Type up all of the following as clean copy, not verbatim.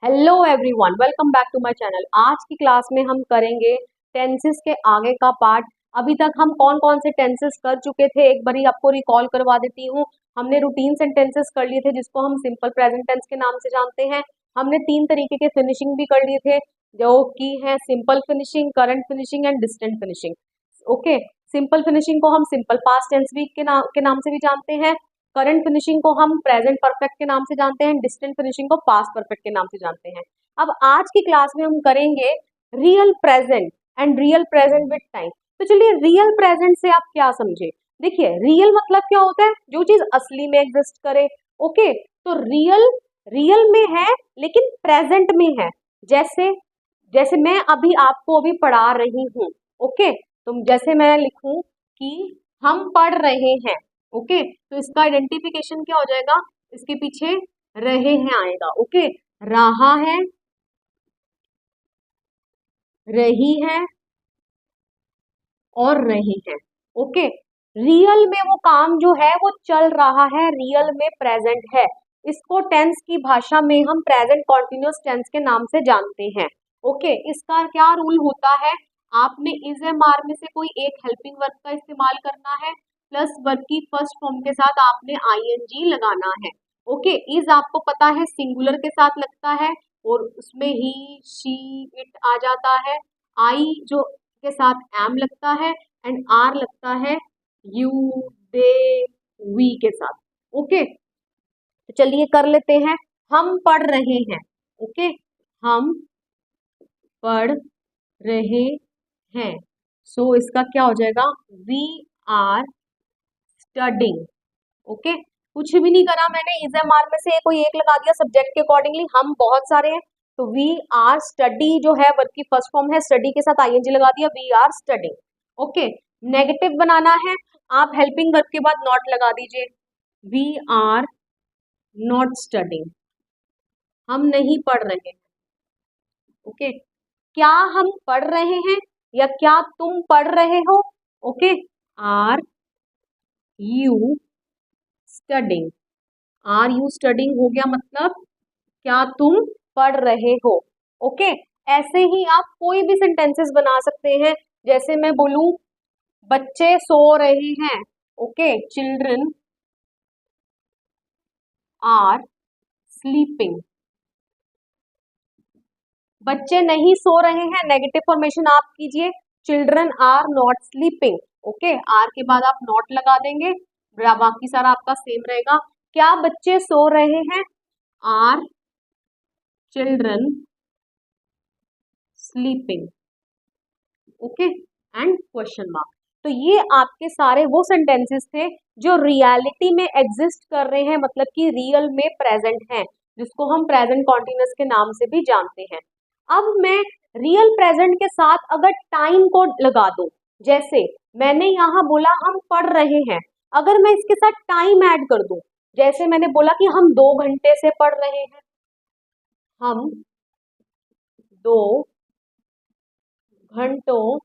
Hello everyone, welcome back to my channel. आज की class में हम करेंगे टेंसेस के आगे का पार्ट। अभी तक हम कौन कौन से टेंसेस कर चुके थे एक बारी आपको रिकॉल करवा देती हूँ। हमने रूटीन सेंटेंसेस कर लिए थे जिसको हम सिंपल प्रेजेंट टेंस के नाम से जानते हैं। हमने 3 तरीके के फिनिशिंग भी कर लिए थे जो कि है simple finishing, current finishing and distant finishing. Okay, simple finishing को हम सिंपल पास्ट टेंस भी के नाम से भी जानते हैं। करंट फिनिशिंग को हम प्रेजेंट परफेक्ट के नाम से जानते हैं। डिस्टेंट फिनिशिंग को पास्ट परफेक्ट के नाम से जानते हैं। अब आज की क्लास में हम करेंगे real present and real present with time. तो चलिए, रियल प्रेजेंट से आप क्या समझे। देखिए, रियल मतलब क्या होता है, जो चीज असली में एग्जिस्ट करे। ओके, तो रियल रियल में है लेकिन प्रेजेंट में है। जैसे जैसे मैं अभी आपको अभी पढ़ा रही हूँ। ओके, तो जैसे मैं लिखूं कि हम पढ़ रहे हैं। ओके, तो इसका आइडेंटिफिकेशन क्या हो जाएगा, इसके पीछे रहे हैं आएगा। ओके, रहा है, रही है और रहे हैं। ओके, रियल में वो काम जो है वो चल रहा है, रियल में प्रेजेंट है। इसको टेंस की भाषा में हम प्रेजेंट कॉन्टिन्यूअस टेंस के नाम से जानते हैं। ओके, इसका क्या रूल होता है, आपने इज एम आर में से कोई एक हेल्पिंग वर्ब का इस्तेमाल करना है, प्लस वर्ब की फर्स्ट फॉर्म के साथ आपने आईएनजी लगाना है। ओके, इज आपको पता है सिंगुलर के साथ लगता है और उसमें ही, शी, इट आ जाता है। आई जो के साथ एम लगता है एंड आर लगता है यू, दे, वी के साथ। ओके, तो चलिए कर लेते हैं। हम पढ़ रहे हैं। ओके, हम पढ़ रहे हैं। सो इसका क्या हो जाएगा, वी आर स्टडिंग। ओके, कुछ भी नहीं करा मैंने, इज एम आर में से कोई एक लगा दिया सब्जेक्ट के अकॉर्डिंगली। हम बहुत सारे हैं तो वी आर स्टडी जो है वर्ब की फर्स्ट फॉर्म है, स्टडी के साथ आईएनजी लगा दिया, we are studying. Okay, negative बनाना है, आप हेल्पिंग वर्ब के बाद नॉट लगा दीजिए, वी आर नॉट स्टडिंग, हम नहीं पढ़ रहे हैं। ओके, क्या हम पढ़ रहे हैं या क्या तुम पढ़ रहे हो। Okay, are you studying, are you studying हो गया, मतलब क्या तुम पढ़ रहे हो। ओके, ऐसे ही आप कोई भी सेंटेंसेस बना सकते हैं। जैसे मैं बोलूं बच्चे सो रहे हैं। Okay, children are sleeping. बच्चे नहीं सो रहे हैं, नेगेटिव फॉर्मेशन आप कीजिए, children are not sleeping. Okay, are के बाद आप नॉट लगा देंगे, बाकी सारा आपका सेम रहेगा। क्या बच्चे सो रहे हैं, are children sleeping. Okay, and question mark. तो ये आपके सारे वो सेंटेंसेस थे जो रियलिटी में एग्जिस्ट कर रहे हैं, मतलब कि रियल में प्रेजेंट हैं, जिसको हम प्रेजेंट कॉन्टिन्यूअस के नाम से भी जानते हैं। अब मैं रियल प्रेजेंट के साथ अगर टाइम को लगा दूं, जैसे मैंने यहाँ बोला हम पढ़ रहे हैं, अगर मैं इसके साथ टाइम ऐड कर दूं, जैसे मैंने बोला कि हम 2 घंटे से पढ़ रहे हैं, हम 2 घंटों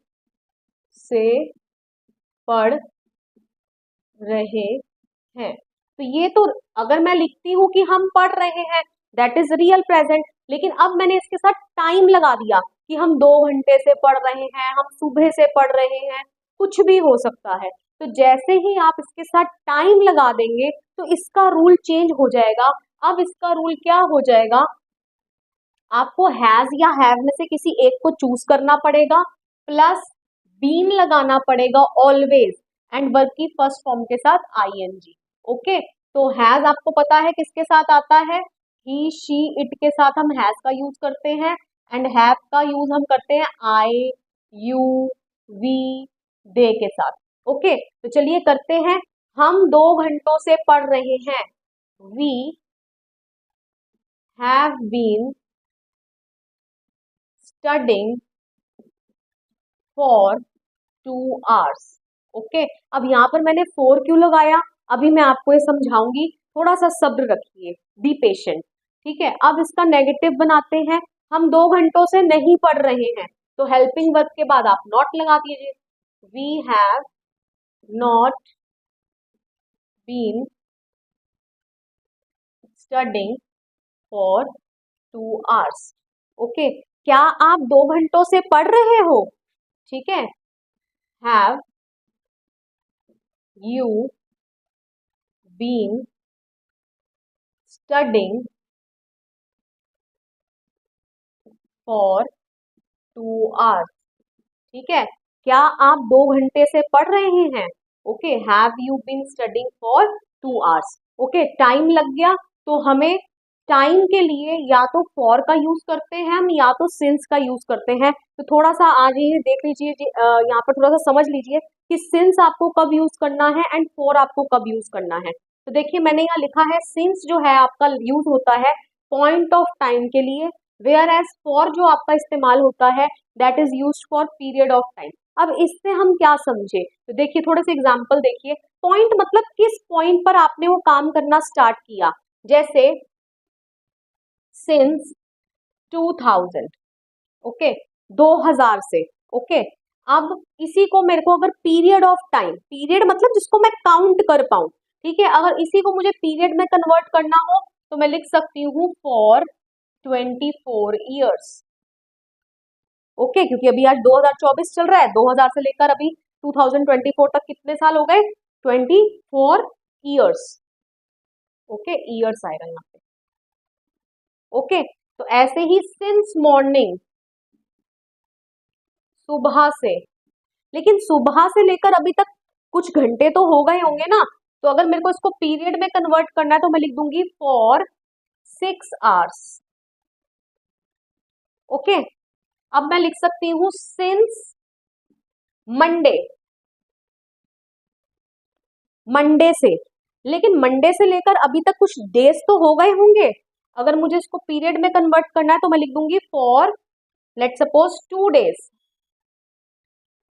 से पढ़ रहे हैं। तो ये तो, अगर मैं लिखती हूँ कि हम पढ़ रहे हैं, दैट इज रियल प्रेजेंट। लेकिन अब मैंने इसके साथ टाइम लगा दिया कि हम 2 घंटे से पढ़ रहे हैं, हम सुबह से पढ़ रहे हैं, कुछ भी हो सकता है। तो जैसे ही आप इसके साथ टाइम लगा देंगे तो इसका रूल चेंज हो जाएगा। अब इसका रूल क्या हो जाएगा, आपको हैज या हैव में से किसी एक को चूज करना पड़ेगा, प्लस बीन लगाना पड़ेगा ऑलवेज, एंड वर्ब की फर्स्ट फॉर्म के साथ आईएनजी। ओके, तो हैज आपको पता है किसके साथ आता है, ही, शी, इट के साथ हम हैज का यूज करते हैं, एंड हैव का यूज हम करते हैं आई, यू, वी, दे के साथ। ओके, तो चलिए करते हैं। हम 2 घंटों से पढ़ रहे हैं, we have been studying for 2 hours. Okay, अब यहाँ पर मैंने फोर क्यों लगाया, अभी मैं आपको ये समझाऊंगी, थोड़ा सा सब्र रखिए, बी पेशेंट। ठीक है, अब इसका नेगेटिव बनाते हैं। हम 2 घंटों से नहीं पढ़ रहे हैं, तो हेल्पिंग वर्ब के बाद आप नॉट लगा दीजिए, we have not been studying for 2 hours। Okay, क्या आप 2 घंटों से पढ़ रहे हो? ठीक है, have you been studying for 2 hours। ठीक है, क्या आप 2 घंटे से पढ़ रहे हैं? Okay, have you been studying for 2 hours। Okay, time लग गया, तो हमें टाइम के लिए या तो फॉर का यूज करते हैं हम, या तो सिंस का यूज करते हैं। तो थोड़ा सा आ जाइए, देख लीजिए यहाँ पर थोड़ा सा समझ लीजिए कि सिंस आपको कब यूज करना है एंड फॉर आपको कब यूज करना है। तो देखिए, मैंने यहाँ लिखा है सिंस जो है आपका यूज होता है पॉइंट ऑफ टाइम के लिए, वेयर एज फॉर जो आपका इस्तेमाल होता है that is used for period of time. अब इससे हम क्या समझे, तो देखिए थोड़े से एग्जाम्पल देखिए। पॉइंट मतलब किस पॉइंट पर आपने वो काम करना स्टार्ट किया, जैसे सिंस 2000। ओके, 2000 से। ओके, अब इसी को मेरे को अगर पीरियड ऑफ टाइम, पीरियड मतलब जिसको मैं काउंट कर पाऊं, ठीक है, अगर इसी को मुझे पीरियड में कन्वर्ट करना हो तो मैं लिख सकती हूँ फॉर 24 ईयर्स। ओके, क्योंकि अभी आज 2024 चल रहा है, 2000 से लेकर अभी 2024 तक कितने साल हो गए? 24 ईयर्स। ओके, ईयर्स आएगा यहाँ पे। ओके, तो ऐसे ही सिंस मॉर्निंग, सुबह से, लेकिन सुबह से लेकर अभी तक कुछ घंटे तो हो गए होंगे ना, तो अगर मेरे को इसको पीरियड में कन्वर्ट करना है तो मैं लिख दूंगी फॉर 6 hours। ओके, अब मैं लिख सकती हूँ सिंस मंडे, मंडे से, लेकिन मंडे से लेकर अभी तक कुछ डेज तो हो गए होंगे। अगर मुझे इसको पीरियड में कन्वर्ट करना है तो मैं लिख दूंगी for let suppose 2 days।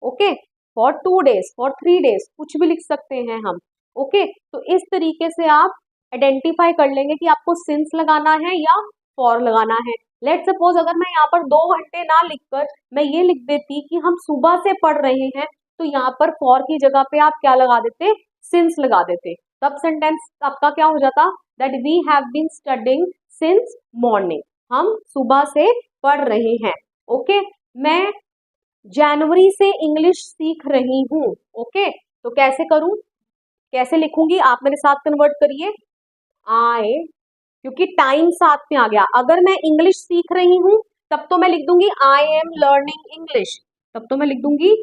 Okay, for 2 days, for 3 days, कुछ भी लिख सकते हैं हम। ओके, तो इस तरीके से आप आइडेंटिफाई कर लेंगे कि आपको सिंस लगाना है या फॉर लगाना है। लेट सपोज अगर मैं यहाँ पर 2 घंटे ना लिखकर मैं ये लिख देती कि हम सुबह से पढ़ रहे हैं, तो यहाँ पर फॉर की जगह पे आप क्या लगा देते? सिंस लगा देते। तब सेंटेंस आपका क्या हो जाता? That we have been studying since morning, हम सुबह से पढ़ रहे हैं। ओके, मैं जनवरी से इंग्लिश सीख रही हूँ। ओके, तो कैसे करूं, कैसे लिखूंगी, आप मेरे साथ कन्वर्ट करिए। आई, क्योंकि टाइम साथ में आ गया, अगर मैं इंग्लिश सीख रही हूँ तब तो मैं लिख दूंगी आई एम लर्निंग इंग्लिश, तब तो मैं लिख दूंगी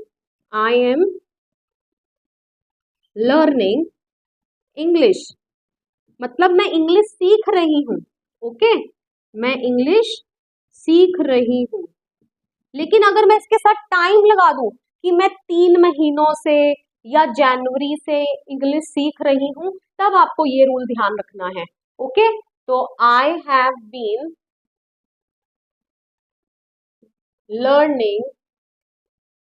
आई एम लर्निंग इंग्लिश, मतलब मैं इंग्लिश सीख रही हूँ। ओके, मैं इंग्लिश सीख रही हूँ। लेकिन अगर मैं इसके साथ टाइम लगा दूं कि मैं 3 महीनों से या जनवरी से इंग्लिश सीख रही हूं, तब आपको ये रूल ध्यान रखना है। ओके, तो I have been learning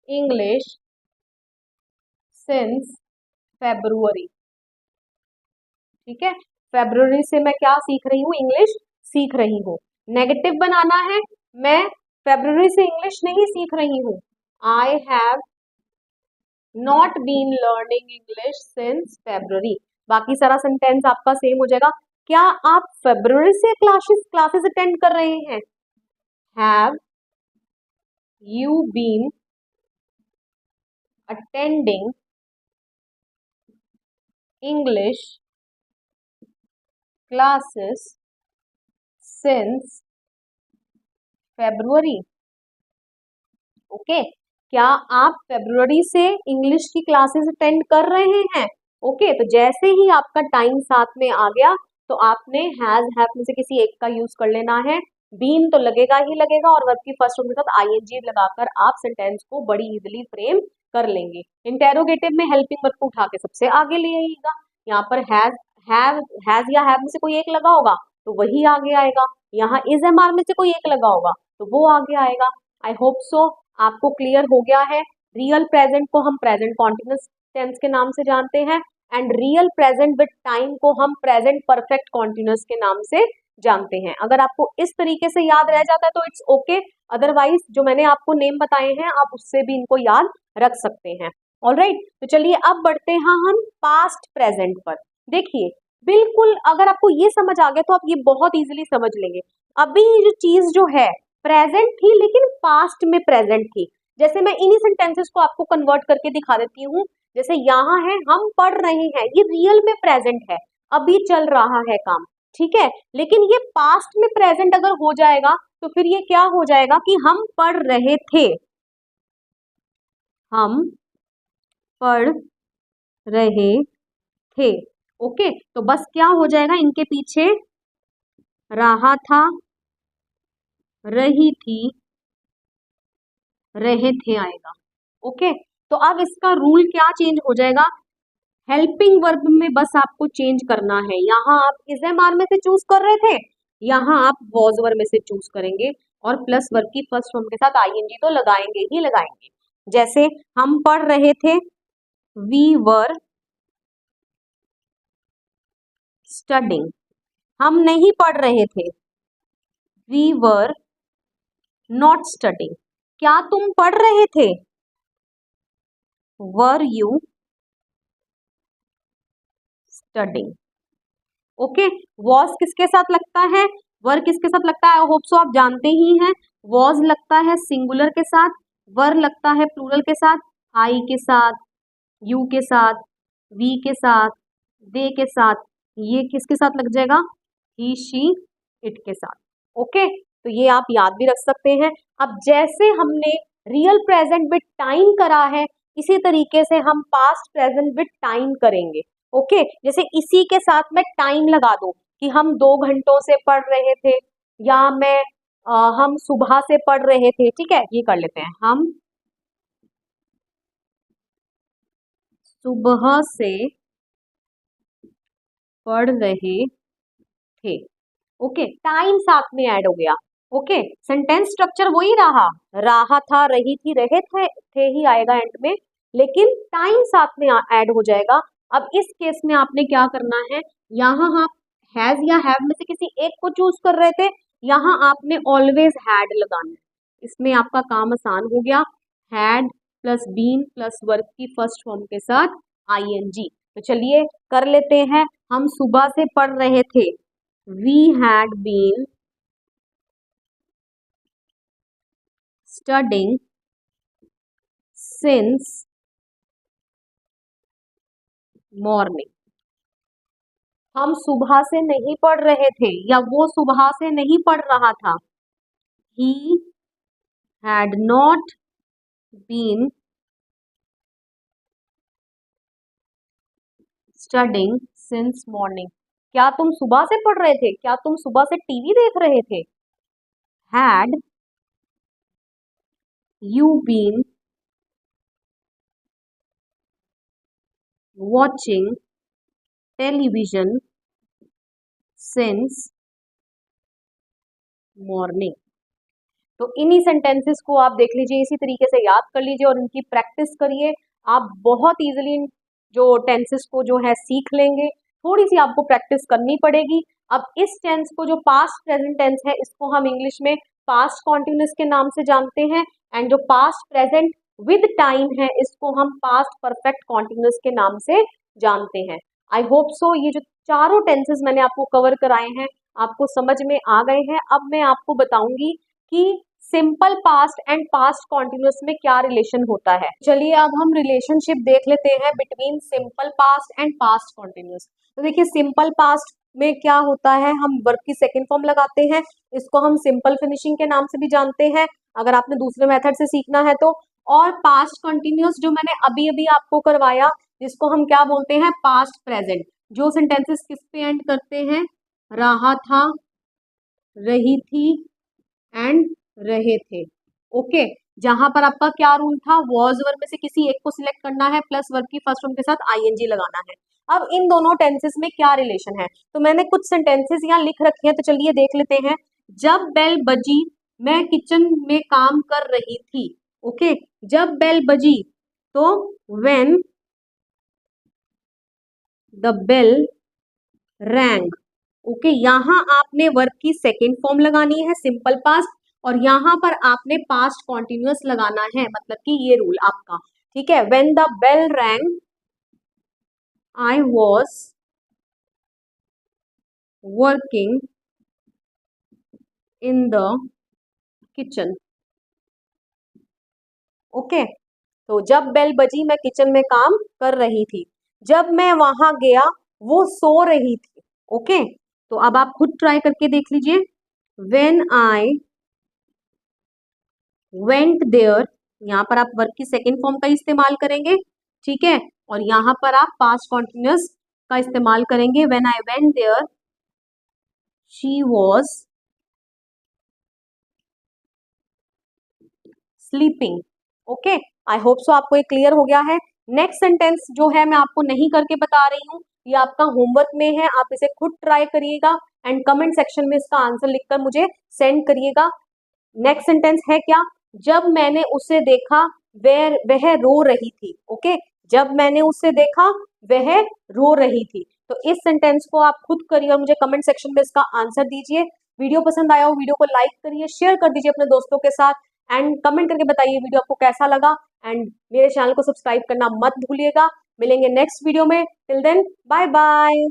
English since February. ठीक है, फेब्रुअरी से मैं क्या सीख रही हूँ? इंग्लिश सीख रही हूँ। नेगेटिव बनाना है, मैं फेब्रुअरी से इंग्लिश नहीं सीख रही हूँ, I have not been learning English since February. बाकी सारा सेंटेंस आपका सेम हो जाएगा। क्या आप फेब्रुअरी से क्लासेस क्लासेस अटेंड कर रहे हैं? Have you been attending English classes since February? Okay, क्या आप फेब्रुअरी से इंग्लिश की क्लासेस अटेंड कर रहे हैं? ओके, तो जैसे ही आपका टाइम साथ में आ गया तो आपने हैज हैव में से किसी एक का यूज कर लेना है। बीन तो लगेगा ही लगेगा, और वर्ब की फर्स्ट फॉर्म के साथ आईएनजी लगाकर आप सेंटेंस को बड़ी इजीली फ्रेम कर लेंगे। इंटेरोगेटिव में हेल्पिंग वर्ब को उठा के सबसे आगे ले आइएगा। यहाँ पर हैज या हैव में से कोई एक लगा होगा तो वही आगे आएगा। यहाँ इज एम आर में से कोई एक लगा होगा तो वो आगे आएगा। आई होप सो आपको क्लियर हो गया है। रियल प्रेजेंट को हम प्रेजेंट कॉन्टिन्यूस टेंस के नाम से जानते हैं, and real present with time को हम प्रेजेंट परफेक्ट कॉन्टिन्यूस के नाम से जानते हैं। अगर आपको इस तरीके से याद रह जाता है तो इट्स ओके, अदरवाइज जो मैंने आपको नेम बताए हैं आप उससे भी इनको याद रख सकते हैं। ऑलराइट, तो चलिए अब बढ़ते हैं हम पास्ट प्रेजेंट पर। देखिए, बिल्कुल, अगर आपको ये समझ आ गया तो आप ये बहुत इजीली समझ लेंगे। अभी ये जो चीज जो है प्रेजेंट थी लेकिन पास्ट में प्रेजेंट थी। जैसे मैं इन्हीं सेंटेंसेस को आपको कन्वर्ट करके दिखा देती हूँ। जैसे यहाँ है हम पढ़ रहे हैं, ये रियल में प्रेजेंट है, अभी चल रहा है काम, ठीक है। लेकिन ये पास्ट में प्रेजेंट अगर हो जाएगा तो फिर ये क्या हो जाएगा कि हम पढ़ रहे थे, हम पढ़ रहे थे। ओके, तो बस क्या हो जाएगा, इनके पीछे रहा था, रही थी, रहे थे आएगा। ओके, तो अब इसका रूल क्या चेंज हो जाएगा, हेल्पिंग वर्ब में बस आपको चेंज करना है। यहाँ आप इज एम आर में से चूज कर रहे थे, यहाँ आप वॉज वर्ब में से चूज करेंगे और प्लस वर्ब की फर्स्ट फॉर्म के साथ आईएनजी तो लगाएंगे ही लगाएंगे। जैसे हम पढ़ रहे थे, वी वर स्टडिंग। हम नहीं पढ़ रहे थे, वी वर नॉट स्टडिंग। क्या तुम पढ़ रहे थे, were you studying. Okay, was किसके साथ लगता है, वर किसके साथ लगता है, आई होप सो आप जानते ही हैं। वॉज लगता है सिंगुलर के साथ, वर लगता है प्लूरल के साथ, आई के साथ, यू के साथ, वी के साथ, दे के साथ। ये किसके साथ लग जाएगा, ही शी इट के साथ। ओके, तो ये आप याद भी रख सकते हैं। अब जैसे हमने रियल प्रेजेंट विद टाइम करा है, इसी तरीके से हम पास्ट प्रेजेंट विद टाइम करेंगे। ओके, जैसे इसी के साथ मैं टाइम लगा दूं कि हम 2 घंटों से पढ़ रहे थे, या हम सुबह से पढ़ रहे थे, ठीक है, ये कर लेते हैं, हम सुबह से पढ़ रहे थे। ओके, टाइम साथ में ऐड हो गया। ओके, सेंटेंस स्ट्रक्चर वही रहा था, रही थी, रहे थे ही आएगा एंड में, लेकिन टाइम साथ में ऐड हो जाएगा। अब इस केस में आपने क्या करना है, यहाँ आप हैज या हैव में से किसी एक को चूज कर रहे थे, यहाँ आपने ऑलवेज हैड लगाना है। इसमें आपका काम आसान हो गया, had plus been plus verb की फर्स्ट फॉर्म के साथ आईएनजी। तो चलिए कर लेते हैं, हम सुबह से पढ़ रहे थे, we had been studying since morning। हम सुबह से नहीं पढ़ रहे थे, या वो सुबह से नहीं पढ़ रहा था, he had not been studying since morning। क्या तुम सुबह से पढ़ रहे थे, क्या तुम सुबह से टीवी देख रहे थे, had you been watching television since morning। तो इन्हीं सेंटेंसेस को आप देख लीजिए, इसी तरीके से याद कर लीजिए और इनकी प्रैक्टिस करिए। आप बहुत इजीली जो टेंसेस को जो है सीख लेंगे। थोड़ी सी आपको प्रैक्टिस करनी पड़ेगी। अब इस टेंस को, जो पास्ट प्रेजेंट टेंस है, इसको हम इंग्लिश में पास्ट कॉन्टिन्यूस के नाम से जानते हैं, एंड जो पास्ट प्रेजेंट विद टाइम है, इसको हम पास्ट परफेक्ट कॉन्टिन्यूस के नाम से जानते हैं। आई होप सो ये जो चारों टेंसेस मैंने आपको कवर कराए हैं आपको समझ में आ गए हैं। अब मैं आपको बताऊंगी कि simple past and past continuous में क्या रिलेशन होता है। चलिए अब हम रिलेशनशिप देख लेते हैं between simple past and past continuous. तो देखिए सिंपल पास्ट में क्या होता है, हम वर्ब की सेकंड फॉर्म लगाते हैं, इसको हम सिंपल फिनिशिंग के नाम से भी जानते हैं अगर आपने दूसरे मेथड से सीखना है तो। और पास्ट कॉन्टिन्यूस जो मैंने अभी अभी आपको करवाया, जिसको हम क्या बोलते हैं, पास्ट प्रेजेंट। जो सेंटेंसेस किस पे एंड करते हैं, रहा था, रही थी एंड रहे थे। ओके, जहां पर आपका क्या रूल था, वॉज वर्ब में से किसी एक को सिलेक्ट करना है, प्लस वर्ब की फर्स्ट फॉर्म के साथ आईएनजी लगाना है। अब इन दोनों टेंसेस में क्या रिलेशन है, तो मैंने कुछ सेंटेंसेस यहाँ लिख रखे हैं, तो चलिए देख लेते हैं। जब बेल बजी, मैं किचन में काम कर रही थी। ओके, जब बेल बजी, तो when the bell rang. Okay, यहाँ आपने वर्ब की सेकेंड फॉर्म लगानी है सिंपल पास्ट, और यहाँ पर आपने पास्ट कॉन्टिन्यूअस लगाना है, मतलब कि ये रूल आपका, ठीक है। When the bell rang, I was working in the kitchen. Okay, तो जब बेल बजी मैं किचन में काम कर रही थी, जब मैं वहां गया वो सो रही थी। ओके, तो अब आप खुद ट्राई करके देख लीजिए। व्हेन आई वेंट देयर, यहां पर आप वर्ब की सेकेंड फॉर्म का इस्तेमाल करेंगे, ठीक है, और यहां पर आप पास्ट कॉन्टिन्यूअस का इस्तेमाल करेंगे। When I went there she was sleeping. Okay, I hope so आपको ये क्लियर हो गया है। नेक्स्ट सेंटेंस जो है मैं आपको नहीं करके बता रही हूँ, ये आपका होमवर्क में है, आप इसे खुद ट्राई करिएगा एंड कमेंट सेक्शन में इसका आंसर लिखकर मुझे सेंड करिएगा। नेक्स्ट सेंटेंस है क्या, जब मैंने उसे देखा वह रो रही थी। ओके, जब मैंने उसे देखा वह रो रही थी। तो इस सेंटेंस को आप खुद करिए और मुझे कमेंट सेक्शन में इसका आंसर दीजिए। वीडियो पसंद आया हो वीडियो को लाइक करिए, शेयर कर दीजिए अपने दोस्तों के साथ एंड कमेंट करके बताइए वीडियो आपको कैसा लगा एंड मेरे चैनल को सब्सक्राइब करना मत भूलिएगा। मिलेंगे नेक्स्ट वीडियो में, टिल देन बाय बाय।